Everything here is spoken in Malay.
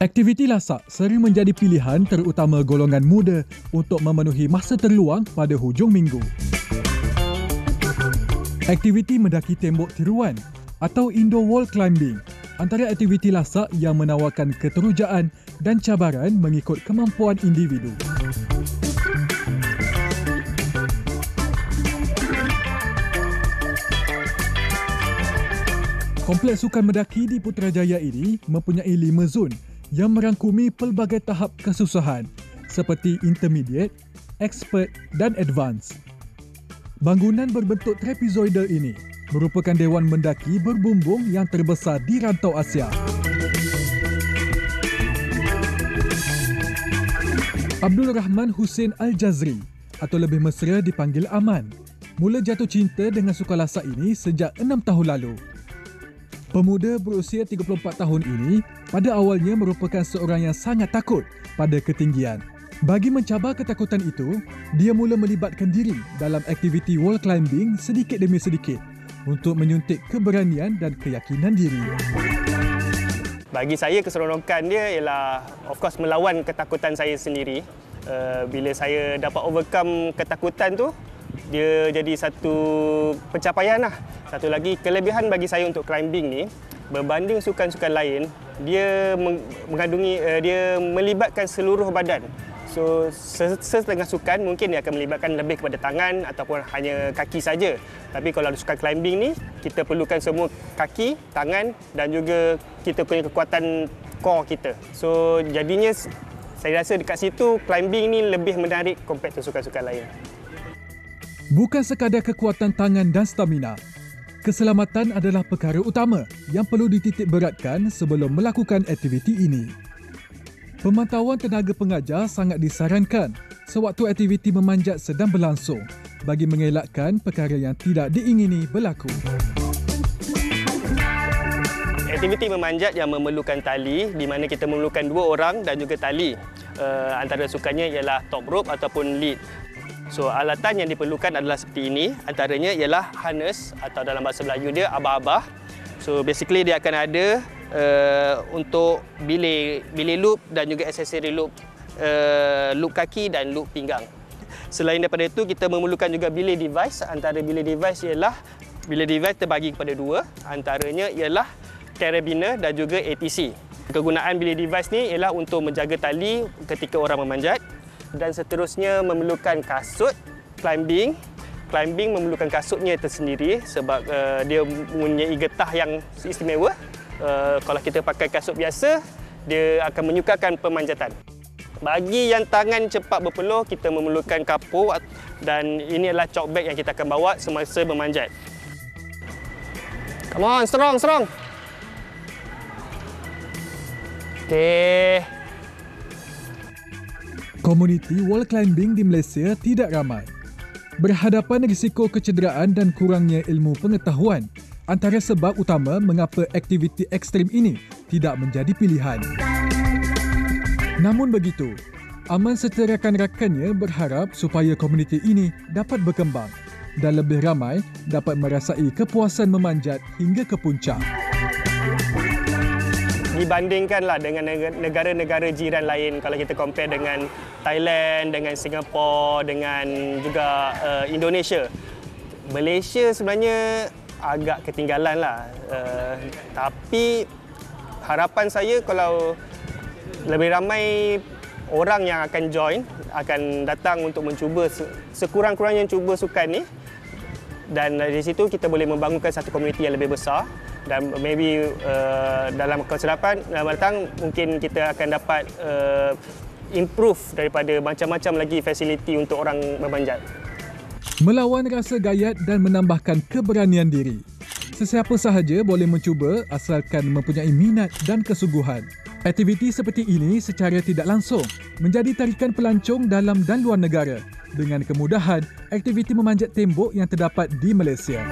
Aktiviti lasak sering menjadi pilihan terutama golongan muda untuk memenuhi masa terluang pada hujung minggu. Aktiviti mendaki tembok tiruan atau indoor wall climbing antara aktiviti lasak yang menawarkan keterujaan dan cabaran mengikut kemampuan individu. Kompleks sukan mendaki di Putrajaya ini mempunyai 5 zon yang merangkumi pelbagai tahap kesusahan seperti intermediate, expert dan advance. Bangunan berbentuk trapezoidal ini merupakan dewan mendaki berbumbung yang terbesar di rantau Asia. Abdul Rahman Hussein Al-Jazri atau lebih mesra dipanggil Aman, mula jatuh cinta dengan sukan lasak ini sejak 6 tahun lalu. Pemuda berusia 34 tahun ini pada awalnya merupakan seorang yang sangat takut pada ketinggian. Bagi mencabar ketakutan itu, dia mula melibatkan diri dalam aktiviti wall climbing sedikit demi sedikit untuk menyuntik keberanian dan keyakinan diri. Bagi saya, keseronokan dia ialah of course melawan ketakutan saya sendiri. Bila saya dapat overcome ketakutan tu, dia jadi satu pencapaian lah. Satu lagi kelebihan bagi saya untuk climbing ni, berbanding sukan-sukan lain, dia mengandungi, dia melibatkan seluruh badan. So setengah sukan mungkin dia akan melibatkan lebih kepada tangan ataupun hanya kaki saja. Tapi kalau sukan climbing ni, kita perlukan semua kaki, tangan dan juga kita punya kekuatan core kita. So jadinya saya rasa dekat situ climbing ni lebih menarik compared to sukan-sukan lain. Bukan sekadar kekuatan tangan dan stamina, keselamatan adalah perkara utama yang perlu dititik beratkan sebelum melakukan aktiviti ini. Pemantauan tenaga pengajar sangat disarankan sewaktu aktiviti memanjat sedang berlangsung bagi mengelakkan perkara yang tidak diingini berlaku. Aktiviti memanjat yang memerlukan tali, di mana kita memerlukan 2 orang dan juga tali. Antara sukannya ialah top rope ataupun lead. So, alatan yang diperlukan adalah seperti ini. Antaranya ialah harness atau dalam bahasa Melayu dia abah-abah. So, basically dia akan ada untuk bilik loop dan juga aksesori loop, loop kaki dan loop pinggang. Selain daripada itu, kita memerlukan juga bilik device. Antara bilik device ialah, bilik device terbagi kepada 2. Antaranya ialah carabiner dan juga ATC. Kegunaan bilik device ni ialah untuk menjaga tali ketika orang memanjat. Dan seterusnya memerlukan kasut climbing. Climbing memerlukan kasutnya tersendiri sebab dia mempunyai getah yang istimewa. Kalau kita pakai kasut biasa, dia akan menyukarkan pemanjatan. Bagi yang tangan cepat berpeluh, kita memerlukan kapur dan ini adalah chalk bag yang kita akan bawa semasa memanjat. Come on, strong. Okay. Komuniti wall climbing di Malaysia tidak ramai. Berhadapan risiko kecederaan dan kurangnya ilmu pengetahuan antara sebab utama mengapa aktiviti ekstrim ini tidak menjadi pilihan. Namun begitu, Aman serta rakan-rakannya berharap supaya komuniti ini dapat berkembang dan lebih ramai dapat merasai kepuasan memanjat hingga ke puncak. Dibandingkanlah dengan negara-negara jiran lain, kalau kita compare dengan Thailand, dengan Singapura, dengan juga Indonesia. Malaysia sebenarnya agak ketinggalan lah. Tapi harapan saya kalau lebih ramai orang yang akan join, akan datang untuk mencuba sekurang-kurangnya cuba sukan ni. Dan dari situ kita boleh membangunkan satu komuniti yang lebih besar. Dan maybe dalam kesilapan datang mungkin kita akan dapat improve daripada macam-macam lagi fasiliti untuk orang memanjat. Melawan rasa gayat dan menambahkan keberanian diri. Sesiapa sahaja boleh mencuba asalkan mempunyai minat dan kesungguhan. Aktiviti seperti ini secara tidak langsung menjadi tarikan pelancong dalam dan luar negara dengan kemudahan aktiviti memanjat tembok yang terdapat di Malaysia.